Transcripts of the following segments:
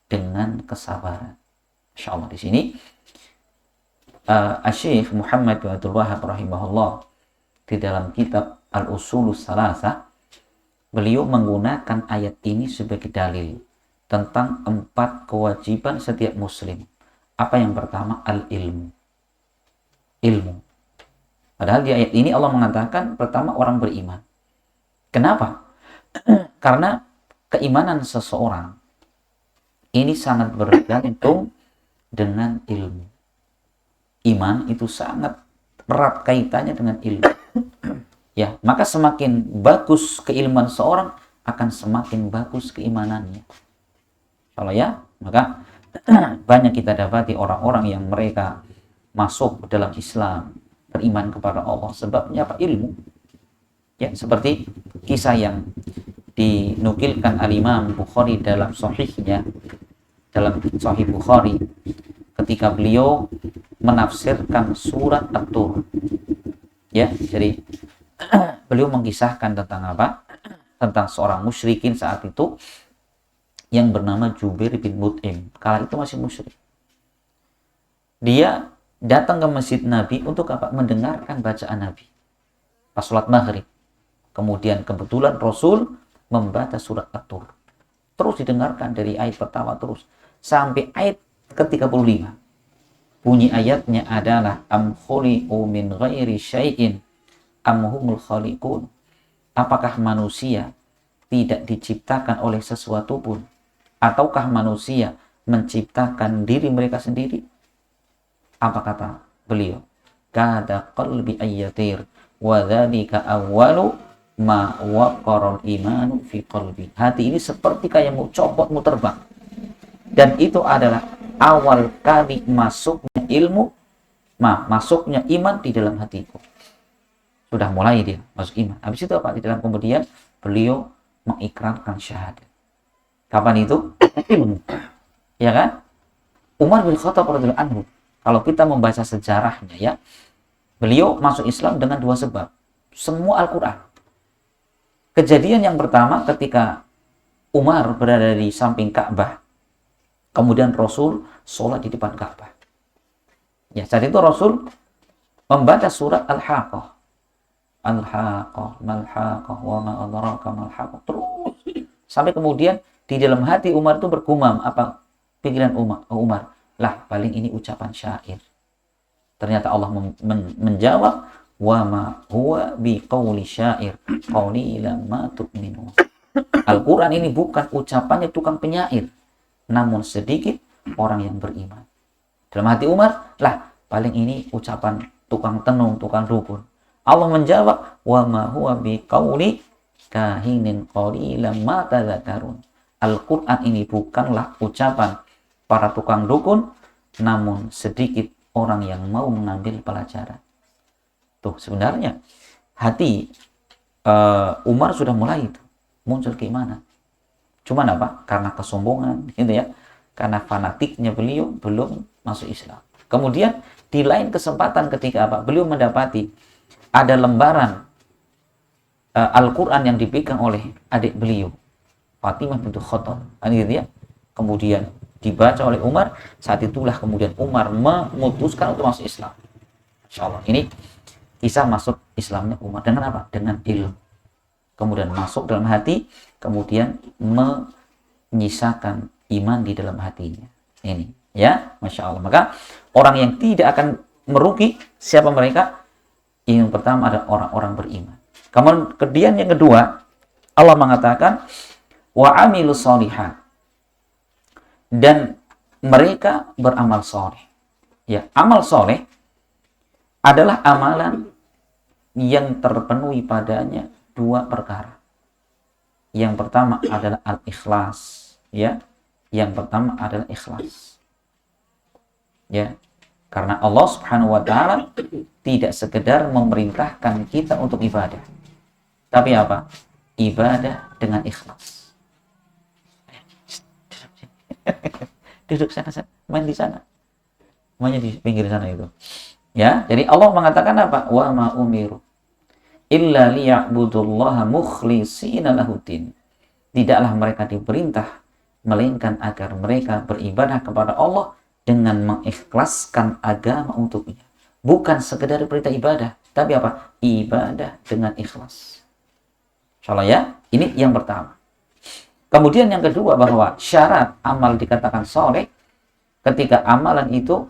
dengan kesabaran. Masya Allah, di sini Syekh Muhammad bin Abdul Wahhab rahimahullah di dalam kitab Al-Usulus Salasah, beliau menggunakan ayat ini sebagai dalil tentang 4 kewajiban setiap muslim. Apa yang pertama? Al-ilmu. Ilmu. Padahal di ayat ini Allah mengatakan pertama orang beriman. Kenapa? Karena keimanan seseorang ini sangat bergantung dengan ilmu. Iman itu sangat erat kaitannya dengan ilmu. Ya, maka semakin bagus keilmuan seorang, akan semakin bagus keimanannya. Kalau ya, maka banyak kita dapati orang-orang yang mereka masuk dalam Islam, beriman kepada Allah, sebabnya apa? Ilmu. Ya, seperti kisah yang dinukilkan al-Imam Bukhari dalam sahihnya, dalam Sahih Bukhari, ketika beliau menafsirkan surat At-Tur. Ya, jadi beliau mengisahkan tentang apa? Tentang seorang musyrikin saat itu yang bernama Jubair bin Mut'im. Kala itu masih musyrik. Dia datang ke masjid Nabi untuk apa? Mendengarkan bacaan Nabi pas sholat maghrib. Kemudian kebetulan Rasul membaca surat At-Tur. Terus didengarkan dari ayat pertama terus sampai ayat ke-35. Bunyi ayatnya adalah am khuliqu min ghairi syai'in am humul khaliqun. Apakah manusia tidak diciptakan oleh sesuatu pun, ataukah manusia menciptakan diri mereka sendiri? Apa kata beliau? Kada qalbi ayyatir wa dzalika awwalu ma waqara al-imanu fi qalbi. Hati ini seperti kayak mau copot, mau terbang. Dan itu adalah awal kali masuknya ilmu, masuknya iman di dalam hatiku. Sudah mulai dia masuk iman. Habis itu apa? Di dalam kemudian beliau mengikrarkan syahadat. Kapan itu? Ilmu. Ya kan? Umar bin Khattab radhiyallahu anhu, kalau kita membaca sejarahnya ya, beliau masuk Islam dengan 2 sebab. Semua Al-Quran. Kejadian yang pertama ketika Umar berada di samping Ka'bah, kemudian Rasul sholat di depan Ka'bah. Ya, saat itu Rasul membaca surat Al-Haqqah. Al-Haqqah, Mal-Haqqah, wa ma adraka Mal-Haqqah. Terus sampai kemudian di dalam hati Umar itu bergumam, apa pikiran Umar? Lah, paling ini ucapan syair. Ternyata Allah menjawab, wa ma huwa biqauli syair, qalilan ma tu'minun. Al-Quran ini bukan ucapannya tukang penyair, namun sedikit orang yang beriman. Dalam hati Umar, lah paling ini ucapan tukang tenung, tukang dukun. Allah menjawab, wa ma huwa biqauli kahinin qalilan ma tadzakarun. Al-Quran ini bukanlah ucapan para tukang dukun, namun sedikit orang yang mau mengambil pelajaran. Tuh, sebenarnya hati Umar sudah mulai itu muncul keimanan. Cuman apa? Karena kesombongan, gitu ya. Karena fanatiknya beliau belum masuk Islam. Kemudian di lain kesempatan ketika apa? Beliau mendapati ada lembaran Al-Quran yang dipegang oleh adik beliau, Fatimah bintu Khattab, gitu ya. Kemudian dibaca oleh Umar. Saat itulah kemudian Umar memutuskan untuk masuk Islam. Insya Allah. Ini kisah masuk Islamnya Umar dengan apa? Dengan ilmu. Kemudian masuk dalam hati, kemudian menyisakan iman di dalam hatinya. Ini, ya, Masya Allah. Maka orang yang tidak akan merugi, siapa mereka? Yang pertama ada orang-orang beriman. Kemudian yang kedua, Allah mengatakan, wa amilus sholihat, dan mereka beramal soleh. Ya, amal soleh adalah amalan yang terpenuhi padanya 2 perkara. Yang pertama adalah al-ikhlas, ya. Yang pertama adalah ikhlas. Ya. Karena Allah Subhanahu wa taala tidak sekedar memerintahkan kita untuk ibadah. Tapi apa? Ibadah dengan ikhlas. Duduk sana, main di sana. Mainnya di pinggir sana itu. Ya, jadi Allah mengatakan apa? Wa ma umiru illa liya'budullaha mukhlishina lahuddin. Tidaklah mereka diperintah melainkan agar mereka beribadah kepada Allah dengan mengikhlaskan agama untuknya. Bukan sekedar perintah ibadah, tapi apa? Ibadah dengan ikhlas. Insyaallah ya, ini yang pertama. Kemudian yang kedua, bahwa syarat amal dikatakan soleh ketika amalan itu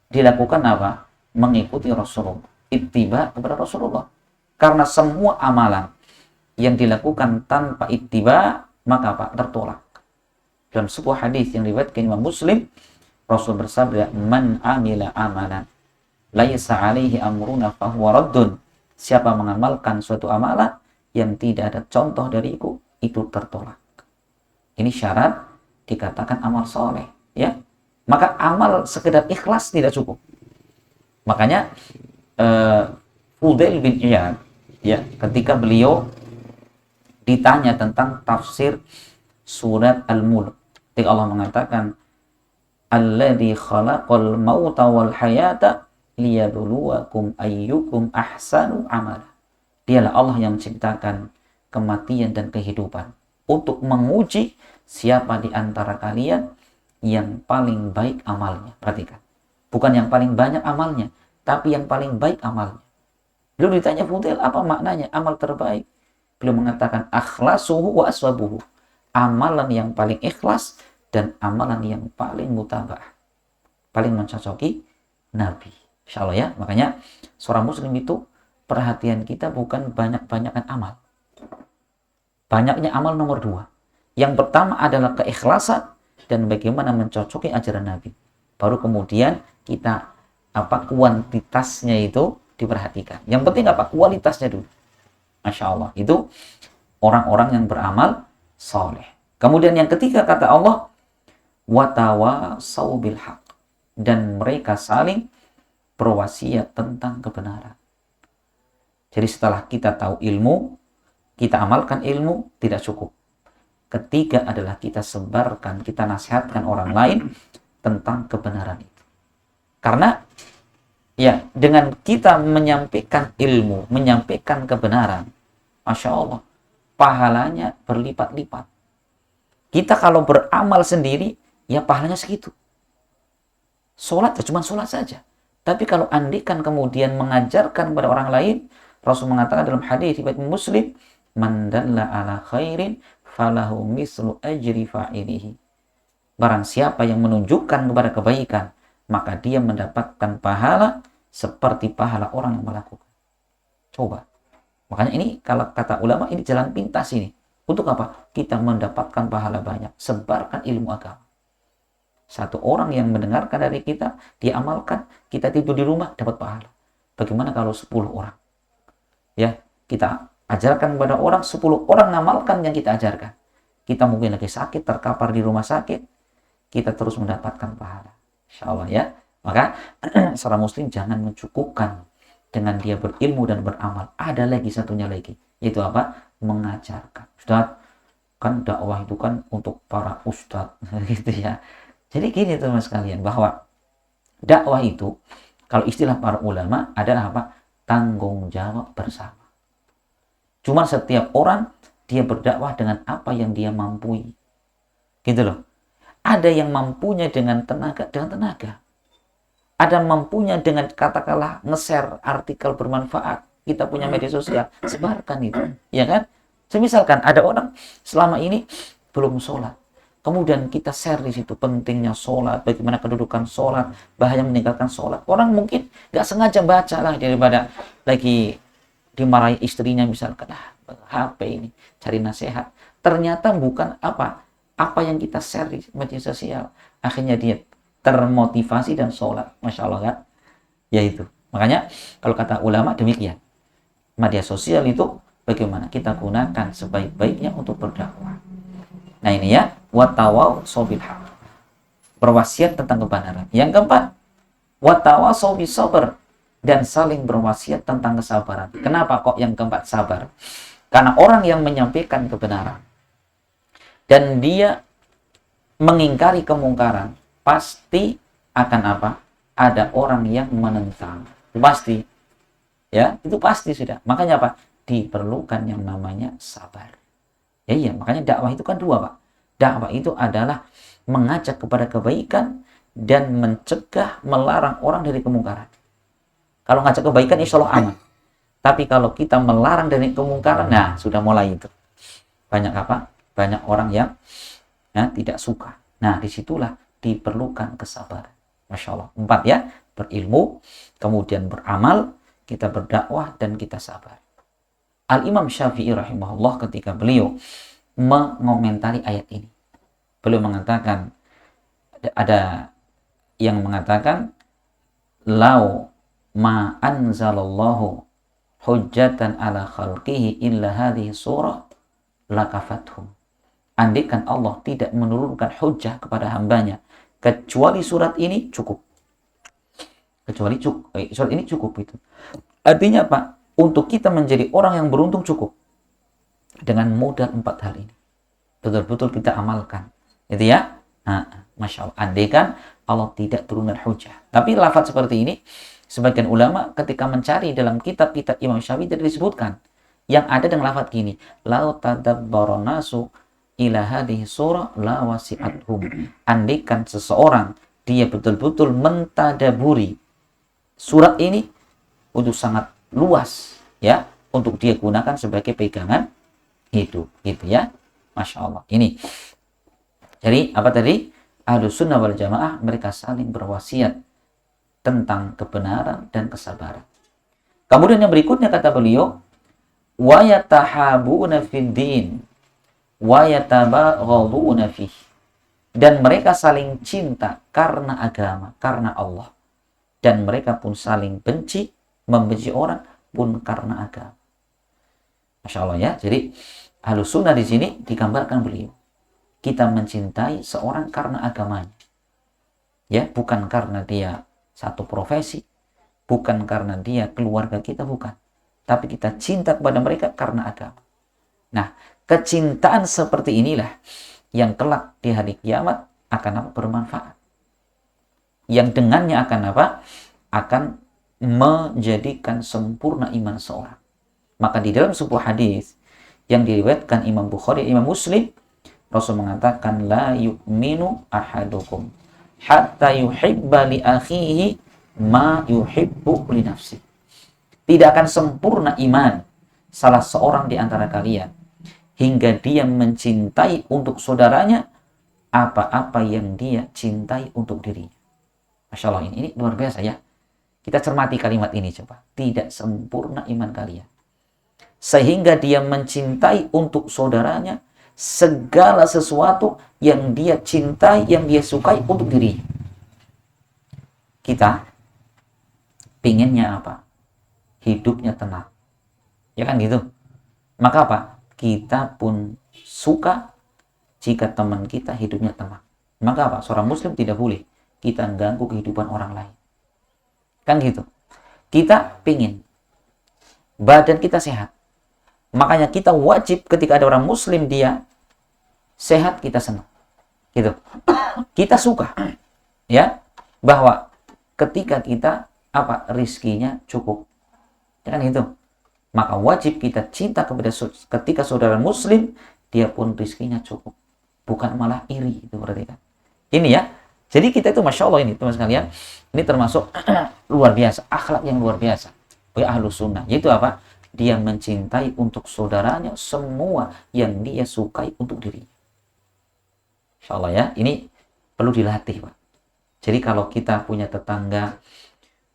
dilakukan apa? Mengikuti Rasulullah, ittiba kepada Rasulullah. Karena semua amalan yang dilakukan tanpa ittiba, maka apa? Tertolak. Dalam sebuah hadis yang diriwayatkan Imam Muslim, Rasul bersabda, "Man amila amalan laisa alaihi amruna fahuwa raddun." Siapa mengamalkan suatu amalan yang tidak ada contoh dariku, itu tertolak. Ini syarat dikatakan amal soleh, ya. Maka amal sekedar ikhlas tidak cukup. Makanya Fudail bin Iyad, ya, ketika beliau ditanya tentang tafsir surat Al-Mulk, ketika Allah mengatakan, "Alladzi khalaqal mauta wal hayata liyabluwakum ayyukum ahsanu amala." Dialah Allah yang menciptakan kematian dan kehidupan untuk menguji siapa di antara kalian yang paling baik amalnya. Perhatikan. Bukan yang paling banyak amalnya, tapi yang paling baik amalnya. Beliau ditanya, Fudail, apa maknanya amal terbaik? Beliau mengatakan, akhlasuhu wa aswabuhu. Amalan yang paling ikhlas dan amalan yang paling mutaba'ah. Paling mencocoki Nabi. Insyaallah ya. Makanya seorang muslim itu perhatian kita bukan banyak-banyakan amal. Banyaknya amal nomor 2. Yang pertama adalah keikhlasan dan bagaimana mencocoki ajaran Nabi. Baru kemudian kita kuantitasnya itu diperhatikan. Yang penting apa? Kualitasnya dulu. Masya Allah. Itu orang-orang yang beramal soleh. Kemudian yang ketiga kata Allah, watawasau bil haq. Dan mereka saling berwasiat tentang kebenaran. Jadi setelah kita tahu ilmu, kita amalkan ilmu, tidak cukup. Ketiga adalah kita sebarkan, kita nasihatkan orang lain tentang kebenaran itu. Karena ya, dengan kita menyampaikan ilmu, menyampaikan kebenaran, Masya Allah, pahalanya berlipat-lipat. Kita kalau beramal sendiri, ya pahalanya segitu. Sholat ya cuma sholat saja. Tapi kalau andikan kemudian mengajarkan kepada orang lain, Rasul mengatakan dalam hadis riwayat Muslim, "Man dalla ala khairin falahu mislu ajri fa'ilihi." Barang siapa yang menunjukkan kepada kebaikan, maka dia mendapatkan pahala seperti pahala orang yang melakukan. Coba. Makanya ini kalau kata ulama, ini jalan pintas ini. Untuk apa? Kita mendapatkan pahala banyak. Sebarkan ilmu agama. Satu orang yang mendengarkan dari kita, dia amalkan, kita tidur di rumah, dapat pahala. Bagaimana kalau 10 orang? Ya, kita ajarkan kepada orang, 10 orang ngamalkan yang kita ajarkan. Kita mungkin lagi sakit, terkapar di rumah sakit, kita terus mendapatkan pahala. Insya Allah ya. Maka seorang muslim jangan mencukupkan dengan dia berilmu dan beramal. Ada lagi satunya lagi. Yaitu apa? Mengajarkan. Ustaz, kan dakwah itu kan untuk para ustadz. Gitu ya. Jadi gini teman sekalian, bahwa dakwah itu, kalau istilah para ulama adalah apa? Tanggung jawab bersama. Cuma setiap orang dia berdakwah dengan apa yang dia mampu. Gitu loh. Ada yang mampunya dengan tenaga. Ada mampunya dengan katakanlah nge-share artikel bermanfaat. Kita punya media sosial, sebarkan itu. Ya kan? Semisalkan ada orang selama ini belum sholat. Kemudian kita share di situ pentingnya sholat, bagaimana kedudukan sholat, bahaya meninggalkan sholat. Orang mungkin gak sengaja baca lah daripada lagi dimarahi istrinya misalkan, HP ini, cari nasihat. Ternyata bukan apa yang kita share di media sosial. Akhirnya dia termotivasi dan sholat. Masya Allah kan? Ya itu. Makanya kalau kata ulama demikian. Media sosial itu bagaimana kita gunakan sebaik-baiknya untuk berdakwah. Nah ini ya, watawasau bil haq. Berwasiat tentang kebenaran. Yang keempat, watawasau bis sabr, dan saling berwasiat tentang kesabaran. Kenapa kok yang keempat sabar? Karena orang yang menyampaikan kebenaran dan dia mengingkari kemungkaran, pasti akan apa? Ada orang yang menentang. Itu pasti. Ya, itu pasti sudah. Makanya apa? Diperlukan yang namanya sabar. Ya iya, makanya dakwah itu kan dua, Pak. Dakwah itu adalah mengajak kepada kebaikan dan mencegah, melarang orang dari kemungkaran. Kalau ngajak kebaikan insya Allah aman. Tapi kalau kita melarang dari kemungkaran, nah sudah mulai itu. Banyak apa? Banyak orang yang tidak suka. Nah disitulah diperlukan kesabaran. Masya Allah. 4 ya. Berilmu, kemudian beramal, kita berdakwah, dan kita sabar. Al-Imam Syafi'i rahimahullah ketika beliau mengomentari ayat ini, beliau mengatakan, ada yang mengatakan, lau ma anzalallahu hujjatan ala khalqihi illa hadhihi surah lakafathum. Andaikan Allah tidak menurunkan hujjah kepada hambanya kecuali surat ini cukup. Surat ini cukup itu. Artinya apa? Untuk kita menjadi orang yang beruntung cukup dengan modal 4 hal ini. Betul-betul kita amalkan. Gitu ya. Nah, Masya Allah. Andaikan Allah tidak turunkan hujjah. Tapi lafaz seperti ini, sebagian ulama ketika mencari dalam kitab-kitab Imam Syafi'i tidak disebutkan. Yang ada dengan lafaz gini, lau tadabbaron nasu ila hadhihi surah la wasi'athum. Andaikan seseorang dia betul-betul mentadaburi surat ini, untuk sangat luas ya, untuk dia gunakan sebagai pegangan hidup, gitu ya. Masya Allah. Ini jadi apa tadi? Ahlus sunnah wal jamaah mereka saling berwasiat tentang kebenaran dan kesabaran. Kemudian yang berikutnya kata beliau, wa yatahabuna fid din wa yatabaghaduna fih. Dan mereka saling cinta karena agama, karena Allah. Dan mereka pun saling benci, membenci orang pun karena agama. Masya Allah ya. Jadi Ahlus Sunnah di sini digambarkan beliau, kita mencintai seorang karena agamanya, ya, bukan karena dia satu profesi, bukan karena dia keluarga kita, bukan. Tapi kita cinta kepada mereka karena agama. Nah, kecintaan seperti inilah yang kelak di hari kiamat akan bermanfaat. Yang dengannya akan akan menjadikan sempurna iman seorang. Maka di dalam sebuah hadis yang diriwayatkan Imam Bukhari, Imam Muslim, Rasul mengatakan, la yu'minu ahadukum hatta yuhibba li akhihi ma yuhibbu li nafsi. Tidak akan sempurna iman salah seorang di antara kalian hingga dia mencintai untuk saudaranya apa-apa yang dia cintai untuk dirinya. Masya Allah, ini luar biasa ya. Kita cermati kalimat ini coba. Tidak sempurna iman kalian sehingga dia mencintai untuk saudaranya segala sesuatu yang dia cintai, yang dia sukai untuk dirinya. Kita pinginnya apa? Hidupnya tenang. Ya kan gitu. Maka apa? Kita pun suka jika teman kita hidupnya tenang. Maka apa? Seorang muslim tidak boleh kita ganggu kehidupan orang lain. Kan gitu. Kita pingin badan kita sehat. Makanya kita wajib ketika ada orang muslim dia sehat, kita senang. Gitu. Kita suka ya bahwa ketika kita rizkinya cukup. Ya kan itu. Maka wajib kita cinta ketika saudara muslim dia pun rizkinya cukup. Bukan malah iri, itu berarti kan. Ini ya. Jadi kita itu Masya Allah ini teman sekalian, ini termasuk luar biasa, akhlak yang luar biasa. Ahlus sunnah, yaitu apa? Dia mencintai untuk saudaranya semua yang dia sukai untuk dirinya. Insya Allah ya, ini perlu dilatih Pak. Jadi kalau kita punya tetangga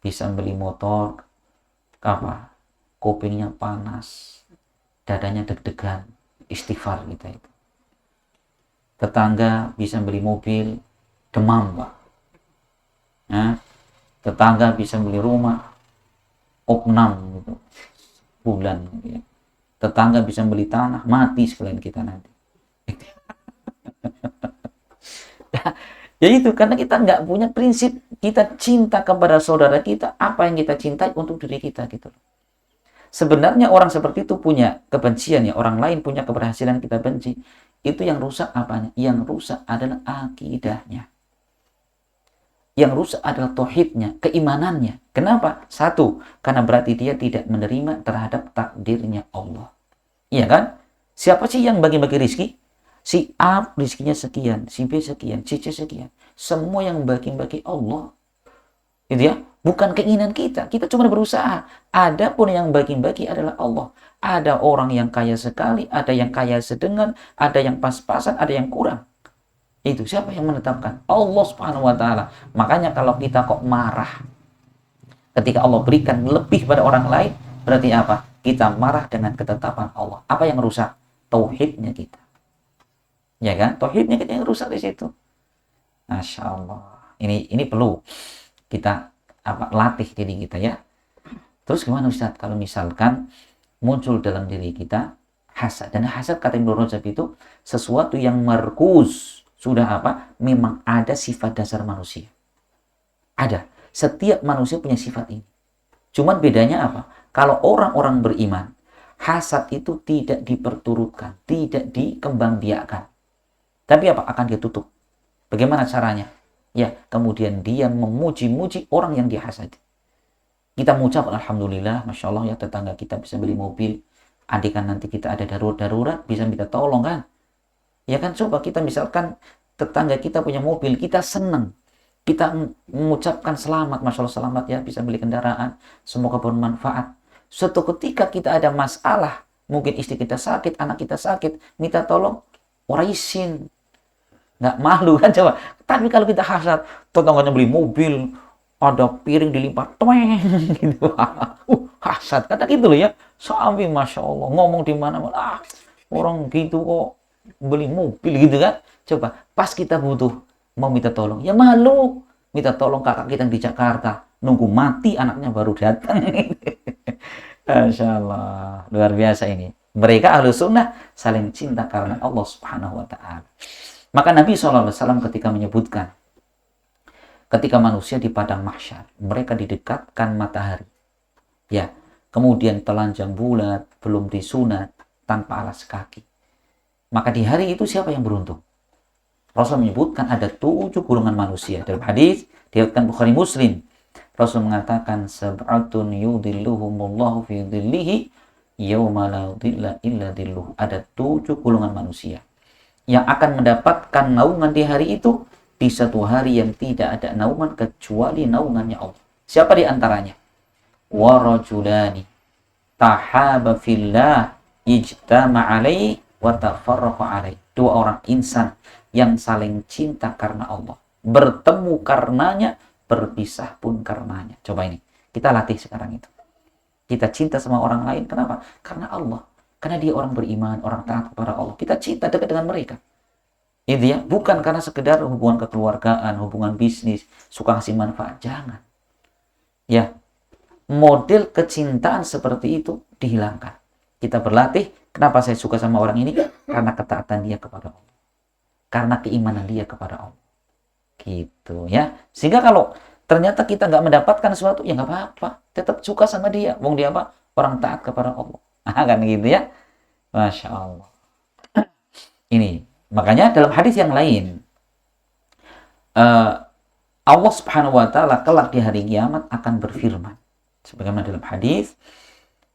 bisa beli motor, kupingnya panas, dadanya deg-degan, istighfar kita itu. Tetangga bisa beli mobil, demam Pak. Nah, tetangga bisa beli rumah, opnam gitu, bulan. Ya. Tetangga bisa beli tanah, mati sekalian kita nanti. Ya itu, karena kita nggak punya prinsip, kita cinta kepada saudara kita, apa yang kita cintai untuk diri kita gitu. Sebenarnya orang seperti itu punya kebencian ya, orang lain punya keberhasilan kita benci. Itu yang rusak apanya? Yang rusak adalah akidahnya. Yang rusak adalah tauhidnya, keimanannya. Kenapa? Satu, karena berarti dia tidak menerima terhadap takdirnya Allah. Iya kan? Siapa sih yang bagi-bagi rizki? Si A rezekinya sekian, si B sekian, si C sekian. Semua yang bagi-bagi Allah. Gitu ya. Bukan keinginan kita. Kita cuma berusaha. Adapun yang bagi-bagi adalah Allah. Ada orang yang kaya sekali, ada yang kaya sedengan, ada yang pas-pasan, ada yang kurang. Itu siapa yang menetapkan? Allah Subhanahu wa taala. Makanya kalau kita kok marah ketika Allah berikan lebih pada orang lain, berarti apa? Kita marah dengan ketetapan Allah. Apa yang rusak? Tauhidnya kita. Ya kan? Tauhidnya kita yang rusak di situ. Masya Allah. Ini perlu kita latih diri kita ya. Terus gimana Ustaz? Kalau misalkan muncul dalam diri kita hasad. Dan hasad kata Ibnu Rajab itu sesuatu yang markus. Sudah apa? Memang ada sifat dasar manusia. Ada. Setiap manusia punya sifat ini. Cuman bedanya apa? Kalau orang-orang beriman, hasad itu tidak diperturutkan, tidak dikembangbiakkan. Tapi apa? Akan dia tutup. Bagaimana caranya? Ya, kemudian dia memuji-muji orang yang dihasadi. Kita mengucap, alhamdulillah, masya Allah ya tetangga kita bisa beli mobil. Andaikan nanti kita ada darurat, bisa minta tolong kan? Ya kan, coba kita misalkan tetangga kita punya mobil, kita senang. Kita mengucapkan selamat, masya Allah selamat ya bisa beli kendaraan, semoga bermanfaat. Suatu ketika kita ada masalah, mungkin istri kita sakit, anak kita sakit, minta tolong, orang izin. Nggak malu kan coba. Tapi kalau kita hasad, tetangganya beli mobil, ada piring dilipat, tweng, gitu. Hasad, kata gitu loh ya. Sampai masya Allah ngomong di mana-mana, orang gitu kok beli mobil gitu kan. Coba pas kita butuh mau minta tolong, ya malu. Minta tolong kakak kita yang di Jakarta, nunggu mati anaknya baru datang. Masya Allah, luar biasa ini. Mereka Ahlus Sunnah saling cinta karena Allah Subhanahu wa taala. Maka Nabi SAW ketika menyebutkan, ketika manusia di padang mahsyar, mereka didekatkan matahari. Ya, kemudian telanjang bulat, belum disunat, tanpa alas kaki. Maka di hari itu siapa yang beruntung? Rasul menyebutkan ada 7 golongan manusia. Dalam hadis diriwayatkan Bukhari Muslim, Rasul mengatakan sab'atun yudhilluhumullahu fi dhillihi yauma la dhilla illa dhilluh. Ada 7 golongan manusia yang akan mendapatkan naungan di hari itu di satu hari yang tidak ada naungan kecuali naungannya Allah. Siapa di antaranya? Wa rajulani tahaba fillah ijtama alaihi wa tafarraqa alaihi. 2 orang insan yang saling cinta karena Allah, bertemu karenanya, berpisah pun karenanya. Coba ini, kita latih sekarang itu. Kita cinta sama orang lain, kenapa? Karena Allah. Karena dia orang beriman, orang taat kepada Allah. Kita cinta dekat dengan mereka. Itu ya, bukan karena sekedar hubungan kekeluargaan, hubungan bisnis, suka ngasih manfaat. Jangan. Ya, model kecintaan seperti itu dihilangkan. Kita berlatih, kenapa saya suka sama orang ini? Karena ketaatan dia kepada Allah. Karena keimanan dia kepada Allah. Gitu ya. Sehingga kalau ternyata kita nggak mendapatkan sesuatu, ya nggak apa-apa. Tetap suka sama dia. Wong dia apa? Orang taat kepada Allah. Kan gitu ya. Masya Allah. Ini. Makanya dalam hadis yang lain, Allah Subhanahu wa taala kelak di hari kiamat akan berfirman. Sebagaimana dalam hadis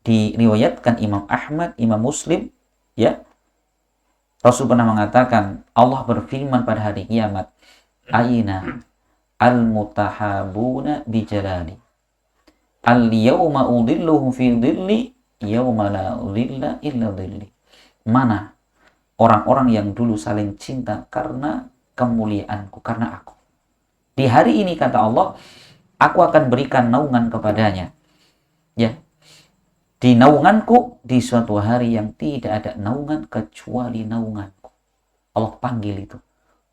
diriwayatkan Imam Ahmad, Imam Muslim, ya. Rasul pernah mengatakan, Allah berfirman pada hari kiamat, Aina al-mutahabuna bijalali. Al-yawma udilluhu fi dhilli, yawma la udilla illa dhilli. Mana orang-orang yang dulu saling cinta karena kemuliaanku, karena aku. Di hari ini, kata Allah, aku akan berikan naungan kepadanya. Ya, di naunganku di suatu hari yang tidak ada naungan kecuali naunganku. Allah panggil itu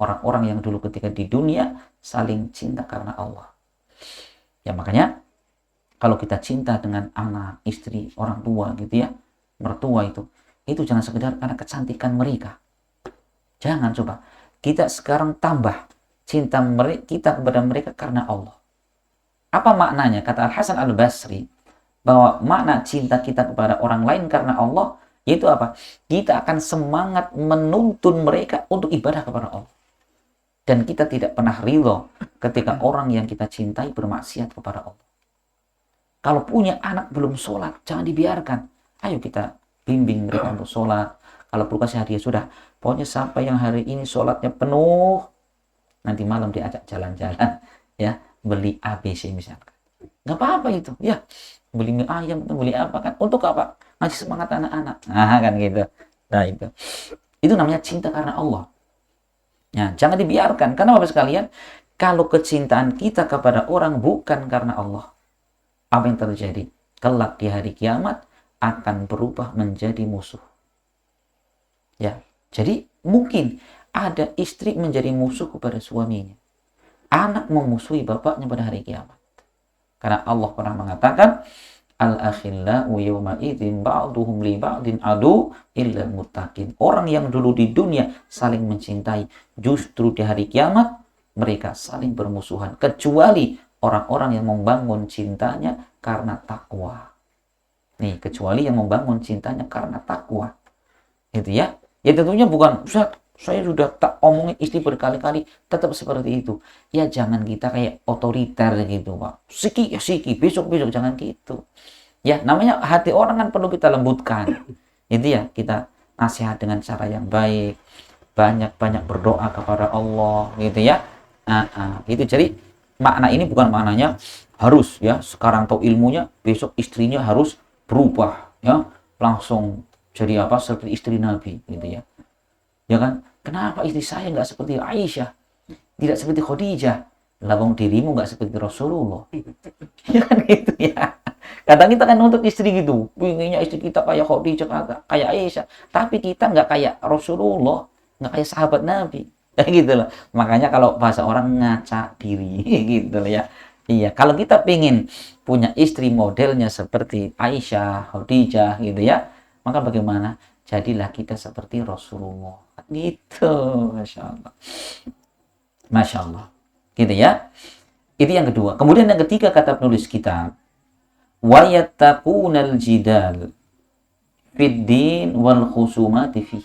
orang-orang yang dulu ketika di dunia saling cinta karena Allah. Ya makanya kalau kita cinta dengan anak, istri, orang tua gitu ya, mertua itu jangan sekedar karena kecantikan mereka. Jangan, coba kita sekarang tambah cinta kita kepada mereka karena Allah. Apa maknanya? Kata Al-Hasan Al-Basri, bahwa makna cinta kita kepada orang lain karena Allah, yaitu apa? Kita akan semangat menuntun mereka untuk ibadah kepada Allah. Dan kita tidak pernah ridho ketika orang yang kita cintai bermaksiat kepada Allah. Kalau punya anak belum sholat, jangan dibiarkan. Ayo kita bimbing mereka untuk sholat, Kalau perlu kasih hadiah, sudah. Pokoknya sampai yang hari ini sholatnya penuh, nanti malam diajak jalan-jalan, ya, beli ABC misalkan. Nggak apa-apa itu, ya. Beli mie ayam, beli apa kan? Untuk apa? Ngasih semangat anak-anak. Nah, kan gitu. Nah, itu. Itu namanya cinta karena Allah. Ya, jangan dibiarkan. Karena Bapak sekalian, kalau kecintaan kita kepada orang bukan karena Allah, apa yang terjadi? Kelak di hari kiamat akan berubah menjadi musuh. Ya, jadi mungkin ada istri menjadi musuh kepada suaminya. Anak memusuhi bapaknya pada hari kiamat. Karena Allah pernah mengatakan, al-akhillau yawma idzin ba'duhum li ba'din adu illa muttaqin. Orang yang dulu di dunia saling mencintai, justru di hari kiamat mereka saling bermusuhan, kecuali orang-orang yang membangun cintanya karena takwa. Nih, kecuali yang membangun cintanya karena takwa. Itu ya. Ya tentunya bukan, Ustaz, saya sudah tak omongin istri berkali-kali tetap seperti itu. Ya jangan kita kayak otoriter gitu, Pak. Siki ya siki, besok-besok, jangan gitu. Ya, namanya hati orang kan perlu kita lembutkan. Itu ya, kita nasihat dengan cara yang baik, banyak-banyak berdoa kepada Allah gitu ya. Gitu. Jadi makna ini bukan maknanya harus ya sekarang tahu ilmunya, besok istrinya harus berubah ya, langsung jadi apa seperti istri Nabi gitu ya. Ya kan? Kenapa istri saya nggak seperti Aisyah, tidak seperti Khadijah? Lawang dirimu nggak seperti Rasulullah. Ya kan gitu ya. Kadang kita kan untuk istri gitu, pinginnya istri kita kayak Khadijah, kayak Aisyah, tapi kita nggak kayak Rasulullah, nggak kayak sahabat Nabi. Kayak gitu loh. Makanya kalau bahasa orang ngaca diri gitu loh ya. Iya, kalau kita pingin punya istri modelnya seperti Aisyah, Khadijah gitu ya, maka bagaimana? Jadilah kita seperti Rasulullah. Gitu, Masya Allah. Masya Allah. Gitu ya. Itu yang kedua. Kemudian yang ketiga kata penulis kitab, wa yattaqunal jidal fid din wal khusumati fi.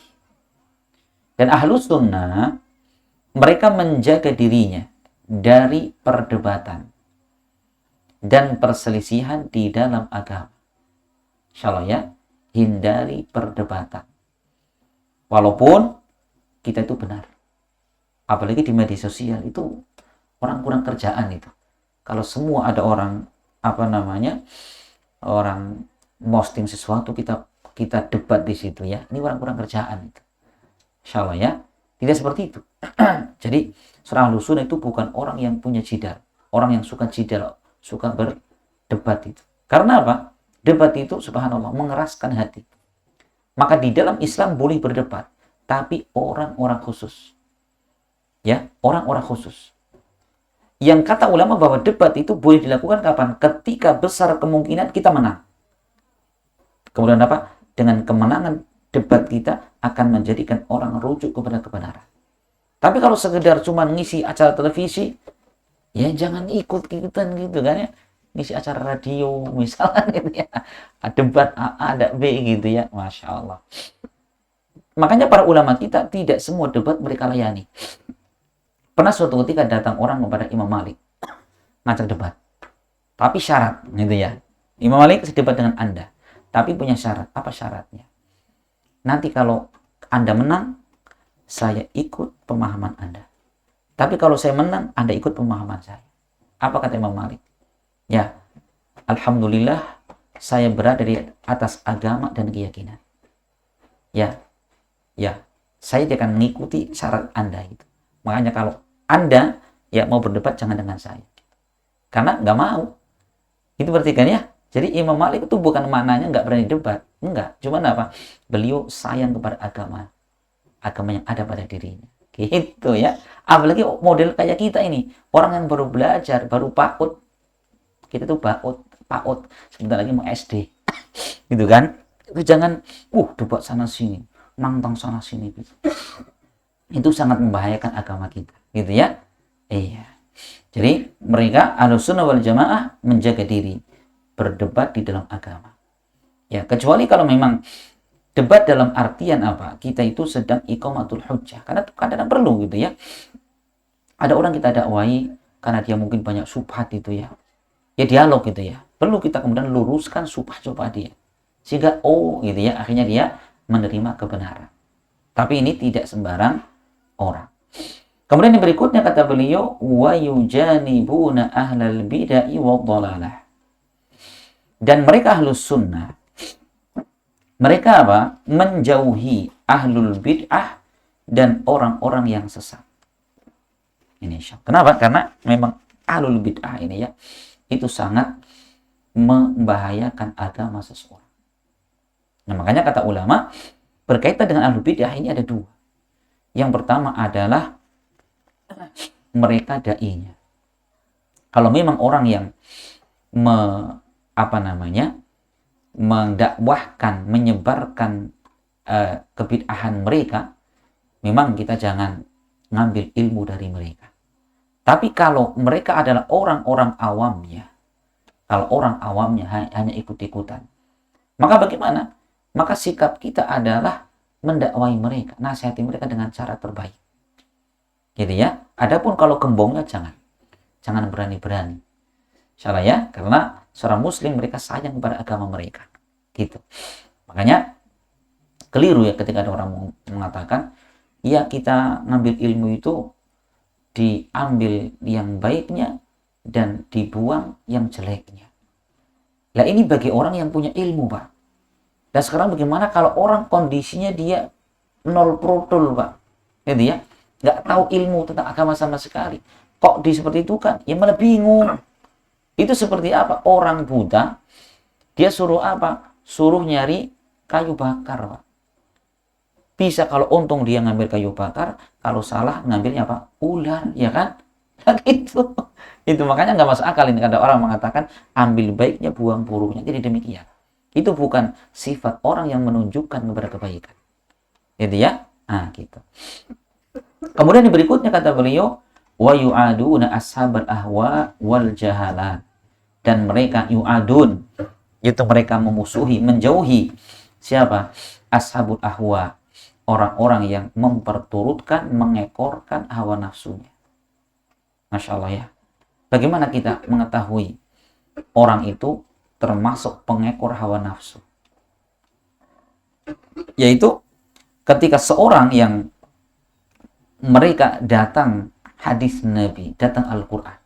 Dan ahlus sunnah mereka menjaga dirinya dari perdebatan dan perselisihan di dalam agama. Insyaallah ya, hindari perdebatan. Walaupun kita itu benar. Apalagi di media sosial itu orang kurang kerjaan itu. Kalau semua ada orang orang posting sesuatu kita debat di situ ya. Ini orang kurang kerjaan itu. Insyaallah ya. Tidak seperti itu. Jadi seorang ahlu sunnah itu bukan orang yang punya jidal. Orang yang suka jidal, suka berdebat itu. Karena apa? Debat itu subhanallah mengeraskan hati. Maka di dalam Islam boleh berdebat, tapi orang-orang khusus. Ya, orang-orang khusus. Yang kata ulama bahwa debat itu boleh dilakukan kapan? Ketika besar kemungkinan kita menang. Kemudian apa? Dengan kemenangan debat kita akan menjadikan orang rujuk kepada kebenaran. Tapi kalau sekedar cuma ngisi acara televisi, ya jangan ikut-ikutan gitu kan ya. Ngisi acara radio misalnya gitu ya. Debat A, ada B gitu ya. Masya Allah. Makanya para ulama kita tidak semua debat mereka layani. Pernah suatu ketika datang orang kepada Imam Malik ngajak debat, tapi syarat gitu ya. Imam Malik debat dengan Anda, tapi punya syarat. Apa syaratnya? Nanti kalau Anda menang, saya ikut pemahaman Anda. Tapi kalau saya menang, Anda ikut pemahaman saya. Apa kata Imam Malik? Ya, alhamdulillah saya berada di atas agama dan keyakinan. Ya, saya tidak akan mengikuti syarat Anda itu. Makanya kalau Anda ya mau berdebat jangan dengan saya. Karena nggak mau. Itu berarti kan ya. Jadi Imam Malik itu bukan maknanya nggak berani debat. Enggak. Cuman apa? Beliau sayang kepada agama. Agama yang ada pada dirinya. Gitu ya. Apalagi model kayak kita ini. Orang yang baru belajar, baru PAUD. Kita tuh PAUD. Sebentar lagi mau SD. Gitu kan. Itu jangan, debat sana sini. Nantang sana sini gitu. Itu sangat membahayakan agama kita gitu ya. Iya, jadi mereka Ahlussunnah wal Jamaah menjaga diri berdebat di dalam agama ya, kecuali kalau memang debat dalam artian apa, kita itu sedang iqamatul hujjah, karena kadang-kadang perlu gitu ya. Ada orang kita dakwai karena dia mungkin banyak syubhat itu ya dialog gitu ya, perlu kita kemudian luruskan syubhat dia sehingga gitu ya, akhirnya dia menerima kebenaran. Tapi ini tidak sembarang orang. Kemudian yang berikutnya kata beliau, wa yujanibuna ahlal bid'ah wadh-dhalalah. Dan mereka ahlus sunnah, mereka apa? Menjauhi ahlul bid'ah dan orang-orang yang sesat. Ini kenapa? Karena memang ahlul bid'ah ini ya, itu sangat membahayakan agama seseorang. Nah, makanya kata ulama, berkaitan dengan ahlul bid'ah ini ada dua. Yang pertama adalah mereka da'inya. Kalau memang orang yang mendakwahkan, menyebarkan kebid'ahan mereka, memang kita jangan ngambil ilmu dari mereka. Tapi kalau mereka adalah orang-orang awamnya, kalau orang awamnya hanya ikut-ikutan, maka bagaimana? Maka sikap kita adalah mendakwai mereka, nasihati mereka dengan cara terbaik. Gitu ya. Adapun kalau gembongnya jangan berani-berani. Insyaallah ya, karena seorang muslim mereka sayang kepada agama mereka. Gitu. Makanya keliru ya ketika ada orang mengatakan, ya kita ngambil ilmu itu diambil yang baiknya dan dibuang yang jeleknya. Lah ini bagi orang yang punya ilmu, Pak. Dan sekarang bagaimana kalau orang kondisinya dia nol protul, Pak? Gitu ya. Nggak tahu ilmu tentang agama sama sekali. Kok seperti itu kan? Ya malah bingung. Itu seperti apa? Orang buta, dia suruh apa? Suruh nyari kayu bakar, Pak. Bisa kalau untung dia ngambil kayu bakar, kalau salah ngambilnya apa? Ular, ya kan? Gitu. Itu makanya nggak masuk akal ini. Ada orang mengatakan ambil baiknya, buang buruknya. Jadi demikian. Itu bukan sifat orang yang menunjukkan kepada kebaikan. Gitu ya? Nah, gitu. Kemudian yang berikutnya kata beliau, wa yu'aduna ashabal ahwa wal jahalan. Dan mereka yu'adun, itu mereka memusuhi, menjauhi siapa? Ashabul ahwa, orang-orang yang memperturutkan, mengekorkan hawa nafsunya. Masya Allah ya. Bagaimana kita mengetahui orang itu termasuk pengekor hawa nafsu? Yaitu ketika seorang yang mereka datang hadis Nabi, datang Al-Quran,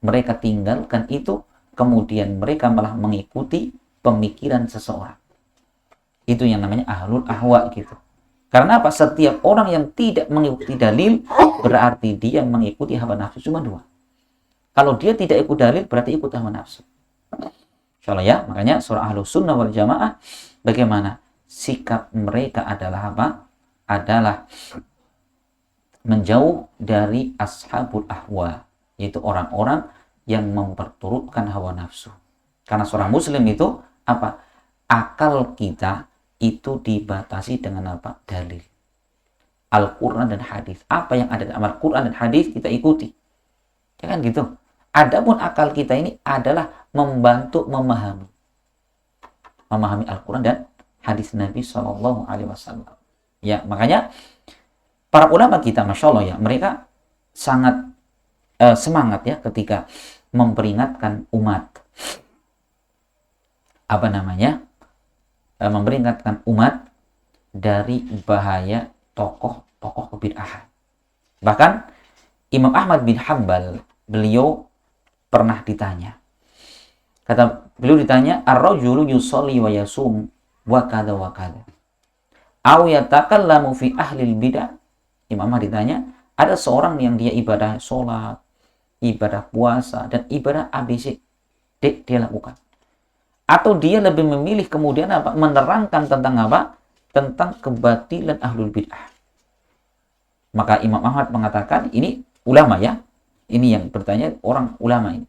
mereka tinggalkan itu, kemudian mereka malah mengikuti pemikiran seseorang. Itu yang namanya ahlul ahwa gitu. Karena apa? Setiap orang yang tidak mengikuti dalil berarti dia mengikuti hawa nafsu. Cuma dua. Kalau dia tidak ikut dalil berarti ikut hawa nafsu. Insyaallah ya. Makanya surah Ahlus Sunnah wal Jamaah, bagaimana sikap mereka adalah apa? Adalah menjauh dari ashabul ahwa, yaitu orang-orang yang memperturutkan hawa nafsu. Karena seorang muslim itu apa? Akal kita itu dibatasi dengan apa? Dalil. Al-Quran dan hadis. Apa yang ada dalam Al-Quran dan hadis kita ikuti. Ya kan gitu. Adapun akal kita ini adalah membantu memahami Al-Quran dan hadis Nabi SAW. Ya, makanya para ulama kita, Masya Allah ya, mereka sangat semangat ya ketika memperingatkan umat. Memperingatkan umat dari bahaya tokoh-tokoh kebid'ahan. Bahkan Imam Ahmad bin Hanbal, beliau pernah ditanya. Beliau ditanya, ar-rajulu yusolli wa yasum wa kada wa kada. Aw yatakallamu fi ahlil bid'ah. Imam Ahmad ditanya, ada seorang yang dia ibadah sholat, ibadah puasa, dan ibadah ABC dia lakukan. Atau dia lebih memilih kemudian apa? Menerangkan tentang apa? Tentang kebatilan ahlul bid'ah. Maka Imam Ahmad mengatakan, ini ulama ya, ini yang bertanya orang ulama ini.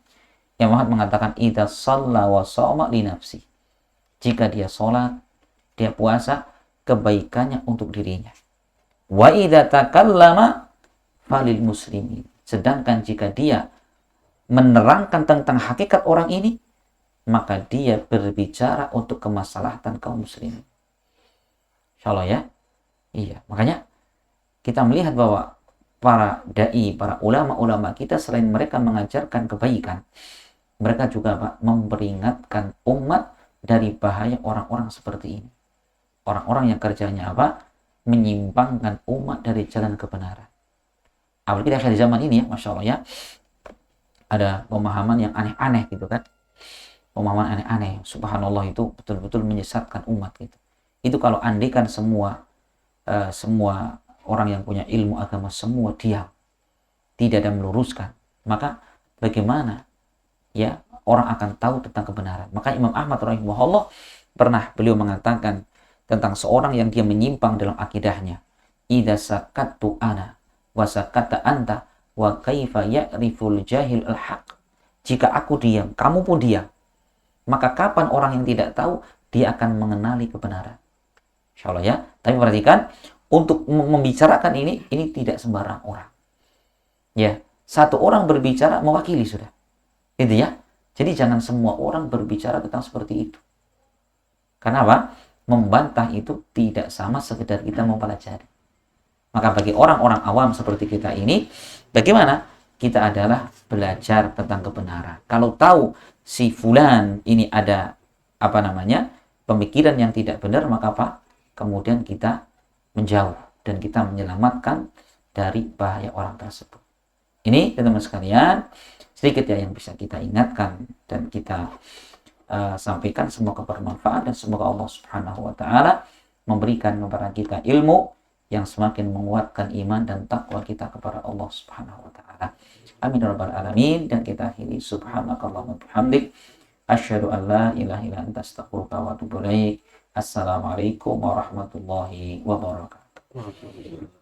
Imam Ahmad mengatakan, idza shalla wa shoma li nafsi. Jika dia sholat, dia puasa, kebaikannya untuk dirinya. Wa idza takallama falil muslimin. Sedangkan jika dia menerangkan tentang hakikat orang ini, maka dia berbicara untuk kemaslahatan kaum muslimin. Insyaallah ya. Iya, makanya kita melihat bahwa para dai, para ulama-ulama kita selain mereka mengajarkan kebaikan, mereka juga Pak, memperingatkan umat dari bahaya orang-orang seperti ini. Orang-orang yang kerjanya apa? Menyimpangkan umat dari jalan kebenaran. Apalagi di akhir zaman ini ya, Masya Allah ya, ada pemahaman yang aneh-aneh gitu kan. Pemahaman aneh-aneh, subhanallah, itu betul-betul menyesatkan umat gitu. Itu kalau andikan semua orang yang punya ilmu agama semua diam, tidak ada meluruskan, maka bagaimana ya orang akan tahu tentang kebenaran. Maka Imam Ahmad rahimahullah pernah beliau mengatakan tentang seorang yang dia menyimpang dalam akidahnya, idza sakattu ana wa sakatta anta wa kaifa ya'riful jahil al-haq. Jika aku diam, kamu pun diam, maka kapan orang yang tidak tahu dia akan mengenali kebenaran. Insyaallah ya. Tapi perhatikan, untuk membicarakan ini tidak sembarang orang. Ya, satu orang berbicara mewakili sudah. Gitu ya. Jadi jangan semua orang berbicara tentang seperti itu. Karena apa? Membantah itu tidak sama sekedar kita mempelajari. Maka bagi orang-orang awam seperti kita ini, bagaimana? Kita adalah belajar tentang kebenaran. Kalau tahu si fulan ini ada pemikiran yang tidak benar, maka apa? Kemudian kita menjauh dan kita menyelamatkan dari bahaya orang tersebut. Ini teman-teman sekalian, sedikit ya yang bisa kita ingatkan dan kita sampaikan. Semoga bermanfaat dan semoga Allah Subhanahu wa taala memberikan kepada kita ilmu yang semakin menguatkan iman dan takwa kita kepada Allah Subhanahu wa taala. Amin ya rabbal alamin. Dan kita akhiri, subhanakallahumma bihamdik asyhadu an la ilaha illa anta astaghfiruka wa atubu ilaik. Assalamualaikum warahmatullahi wabarakatuh.